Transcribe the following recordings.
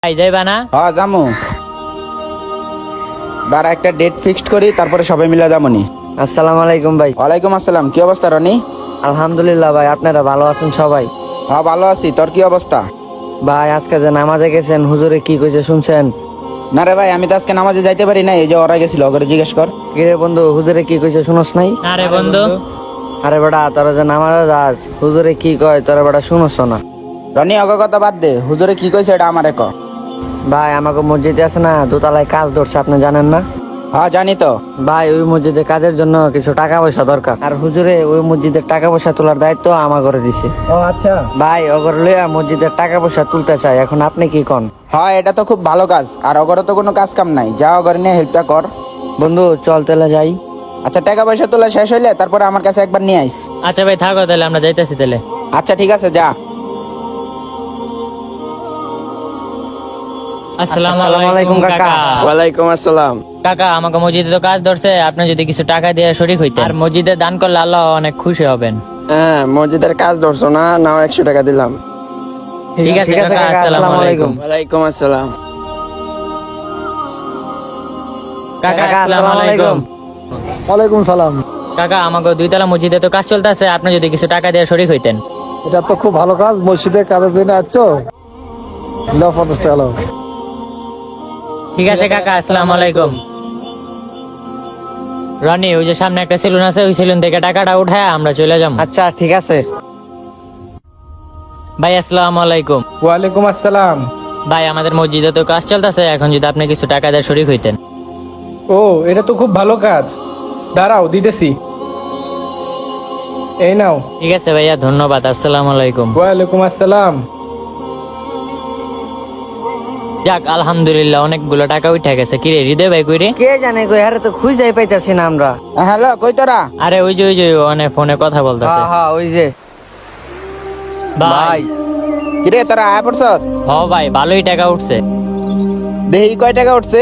ভাই যাইবা না? হ্যাঁ যামু। দাঁড়া একটা ডেট ফিক্সড করি, তারপরে সবাই মিলে যামুনি। আসসালামু আলাইকুম ভাই। ওয়ালাইকুম আসসালাম। কি অবস্থা রনি? আলহামদুলিল্লাহ ভাই, আপনারা ভালো আছেন সবাই? হ্যাঁ ভালো আছি। তোর কি অবস্থা? ভাই আজকে যে নামাজে গেছেন, হুজুরে কি কইছে শুনছেন? না রে ভাই, আমি তো আজকে নামাজে যাইতে পারি না, এই যে ওরা গেছিল, ওকে জিজ্ঞেস কর। কিরে বন্ধু, হুজুরে কি কইছে শুনস নাই? আরে বন্ধু, আরে বেটা, তোরা যে নামাজে যাস, হুজুরে কি কয় তোরা বেটা শুনস না? রনি অগ কথা বাদ দে, হুজুরে কি কইছে এটা আমারে ক। ভাই আমাকে মসজিদে আছে না, দোতলায় কাজ ধরছে, আপনি জানেন না? হ্যাঁ জানি তো। ভাই ওই মসজিদে কাজের জন্য কিছু টাকা পয়সা দরকার, আর হুজুরে ওই মসজিদের টাকা পয়সা তোলার দায়িত্ব আমার করে দিছে। ও আচ্ছা। ভাই ওগর লইয়া মসজিদের টাকা পয়সা তুলতে চাই, এখন আপনি কি কন? হ্যাঁ এটা তো খুব ভালো কাজ, আর অগরে তো কোনো কাজ কাম নাই, যা অগরে নিয়ে হেল্পটা কর। বন্ধু চল তেলে যাই। আচ্ছা টাকা পয়সা তোলা শেষ হইলে তারপরে আমার কাছে একবার নিয়ে আইস। আচ্ছা ভাই থাকো তাহলে, আমরা যাইতেছি তাহলে। আচ্ছা ঠিক আছে, যা। আসসালামু আসসালামু আলাইকুম আলাইকুম কাকা। কাকা। ওয়ালাইকুম আসসালাম। কাকা আমাকে মসজিদে তো কাজ ধরছে, আপনি যদি কিছু টাকা দিয়ে শরীক হইতেন আর মসজিদে দান করলে আল্লাহ অনেক খুশি হবেন। হ্যাঁ, মসজিদের কাজ ধরছো না, নাও 100 টাকা দিলাম। ঠিক আছে কাকা, আসসালামু আলাইকুম। ওয়ালাইকুম আসসালাম। কাকা আসসালামু আলাইকুম। ওয়ালাইকুম সালাম। কাকা আমাকে 2 তলা মসজিদে তো কাজ চলতেছে, আপনি যদি কিছু টাকা দিয়ে শরীক হইতেন। এটা তো খুব ভালো কাজ, মসজিদে কাজের জন্য আসছো। নাও 50 টাকা নাও। ঠিক আছে কাকা, আসসালামু আলাইকুম। রনি, ওই যে সামনে একটা সেলুন আছে, ওই সেলুন থেকে টাকাটা উঠায় আমরা চলে যাবো। আচ্ছা ঠিক আছে। ভাই আসসালামু আলাইকুম। ওয়ালাইকুম আসসালাম। ভাই আমাদের মসজিদে তো কাজ চলতেছে, এখন যদি আপনি কিছু টাকা দিয়ে শরীক হইতেন। ও, এটা তো খুব ভালো কাজ, দাঁড়াও দিতেছি। এই নাও। ঠিক আছে ভাইয়া, ধন্যবাদ। আসসালামু আলাইকুম। ওয়ালাইকুম আসসালাম। যাক আলহামদুলিল্লাহ, অনেকগুলো টাকা উঠে গেছে। কিরে হৃদয় ভাই কই রে? কে জানে কই, আরে তো খুঁজেই পাইতাছি না আমরা। হ্যালো, কই তোরা? আরে ওই যে অনেক ফোনে কথা বলতেছে। হ্যাঁ হ্যাঁ ওই যে। ভাই কিরে তোরা আয় পড়ছ? হ ভাই, ভালোই টাকা উঠছে। দেখি কয় টাকা উঠছে।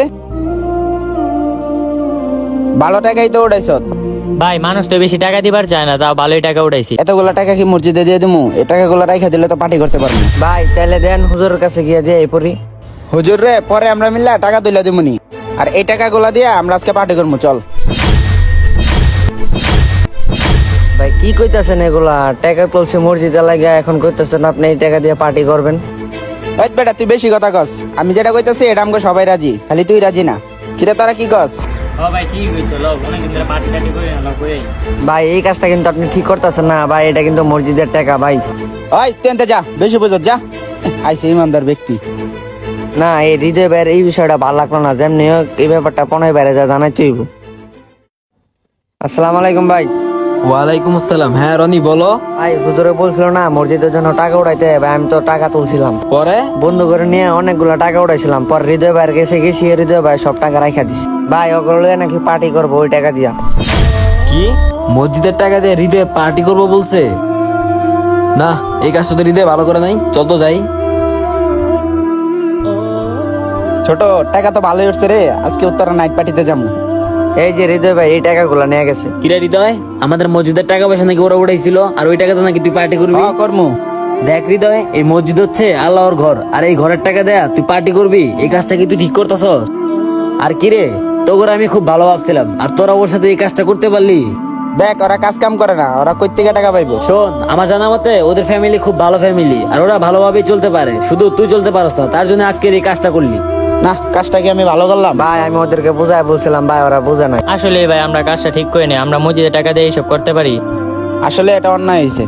ভালো টাকাই তো উঠাইছ। ভাই মানুষ তো বেশি টাকা দিবার চায় না, তাও ভালোই টাকা উঠাইছি। এতগুলা টাকা কি মসজিদে দিয়ে দিমু? এই টাকাগুলো রাইখা দিলে তো পার্টি করতে পারবো। ভাই তাহলে দেন হুজুরের কাছে গিয়ে দিয়ে এই পরি। হুজুর রে, পরে আমরা মিললে টাকা তুলে দিমুনি, আর এই টাকাগুলা দিয়ে আমরা আজকে পার্টি করবো, চল। ভাই কি কইতাছেন এগুলা? টাকা তুলছে মসজিদে লাগিয়া, এখন কইতাছেন আপনি এই টাকা দিয়ে পার্টি করবেন? এই বেটা তুই বেশি কথা কস, আমি যেটা কইতাছি এটা আমাকে সবাই রাজি, খালি তুই রাজি না। কিরে তোরা কি কস? ও ভাই ঠিক হইছে, লও অনেক দিন ধরে পার্টি টাটি করি না, লও কই। ভাই এই কাজটা কিন্তু আপনি ঠিক করতেছেন না ভাই, এটা কিন্তু মসজিদের টাকা ভাই। ওই তুই এনতে যা, বেশি বুঝত যা। আইসে ইমানদার ব্যক্তি। না এই হৃদয় ভাইয়ের এই বিষয়টা ভালো লাগলো না, যেমনি হোক এই ব্যাপারটা পনেরো বাইরে যা জানাই তুই। আসসালামু আলাইকুম ভাই। ওয়ালাইকুম আসসালাম। হ্যাঁ রনি বলো। ভাই হুজুরে বলছিল না মসজিদের জন্য টাকা উঠাইতে, ভাই আমি তো টাকা তুলছিলাম, পরে বন্ধু করে নিয়ে অনেকগুলো টাকা উঠাইছিলাম, পর হৃদয় ভাইয়ের কাছে গেছি, হৃদয় ভাই সব টাকা রাখা দিস। ভাই ওগুলো নাকি পার্টি করবো ওই টাকা দিয়া। কি মসজিদের টাকা দিয়ে হৃদয় পার্টি করবো বলছে? না, এই কাজটা তো হৃদয় ভালো করে নাই, চল তো যাই। ছোট টাকা তো ভালোই উঠছে রে, আজকে উত্তরা নাইট পার্টিতে যাবো। এই যে হৃদয় ভাই এই টাকাগুলো নিয়ে গেছে। কিরা হৃদয়, আমাদের মসজিদের টাকা পয়সা নাকি ওরা উঠাইছিল, আর ওই টাকা তো নাকি তুই পার্টি করবি। হ্যাঁ করমু। দেখ হৃদয়, এই মসজিদ হচ্ছে আল্লাহর ঘর, আর এই ঘরের টাকা দেয়া তুই পার্টি করবি, এই কাজটা কি তুই ঠিক করতেছস? আর কিরে, তোর আমি খুব ভালো ভাবছিলাম, আর তোরা ওর সাথে এই কাজটা করতে পারলি? দেখ ওরা কাজ কাম করে না, ওরা কই থেকে টাকা পাইবো? শোন, আমার জানা মতে ওদের ফ্যামিলি খুব ভালো ফ্যামিলি, আর ওরা ভালোভাবেই চলতে পারে, শুধু তুই চলতে পারস না, তার জন্য আজকের এই কাজটা করলি। না, কাজটা কি আমি ভালো করলাম? ভাই আমি ওদেরকে বুঝাই বলছিলাম, ভাই ওরা বুঝে নাই। আসলে ভাই আমরা কাজটা ঠিক করে নি, আমরা মসজিদে টাকা দিয়ে এইসব করতে পারি? আসলে এটা অন্যায় হয়েছে।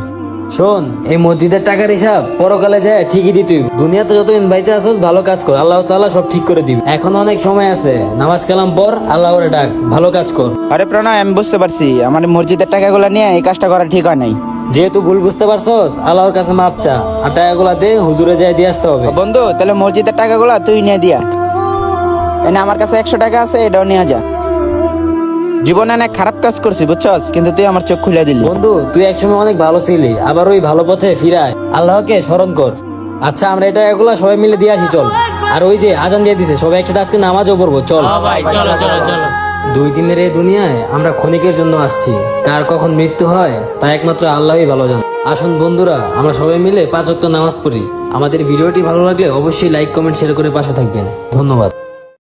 শোন, এই মসজিদের টাকার হিসাব পরকালে যায় ঠিকই দিতে হইব। দুনিয়াতে যতদিন বাইচে আসোস ভালো কাজ কর, আল্লাহ তাআলা সব ঠিক করে দিবে। এখন অনেক সময় আছে, নামাজ কালাম পর, আল্লাহরে ডাক, ভালো কাজ কর। আরে প্রণয়, আমি বুঝতে পারছি আমার মসজিদের টাকাগুলো নিয়ে এই কাজটা করা ঠিক হয় নাই। যেহেতু ভুল বুঝতে পারছস, আল্লাহর কাছে মাপ চা, আর টাকাগুলা দে হুজুরে যায় দিয়ে আসতে হবে। বন্ধু তাহলে মসজিদের টাকাগুলো তুই নিয়ে দিয়া। এনে আমার কাছে 100 টাকা আছে, এটাও নিয়ে যা। জীবনে অনেক খারাপ কাজ করছি বুঝছস, কিন্তু তুই আমার চোখ খুলে দিলি। বন্ধু তুই একসময় অনেক ভালো ছিলি, আবার ওই ভালো পথে ফিরায় আল্লাহকে স্মরণ কর। আচ্ছা আমরা এটা এগুলা সবাই মিলে দিয়ে আসি চল। আর ওই যে আজান দিয়ে দিছে, সবাই একসাথে আজকে নামাজও পড়বো, চল। ভাই চলো চলো চলো। 2 দিনের এই দুনিয়ায় আমরা ক্ষণিকের জন্য আসছি, কার কখন মৃত্যু হয় তা একমাত্র আল্লাহই ভালো জানে। আসুন বন্ধুরা, আমরা সবাই মিলে 5 ওয়াক্ত নামাজ পড়ি। আমাদের ভিডিওটি ভালো লাগলে অবশ্যই লাইক, কমেন্ট, শেয়ার করে পাশে থাকবেন। ধন্যবাদ।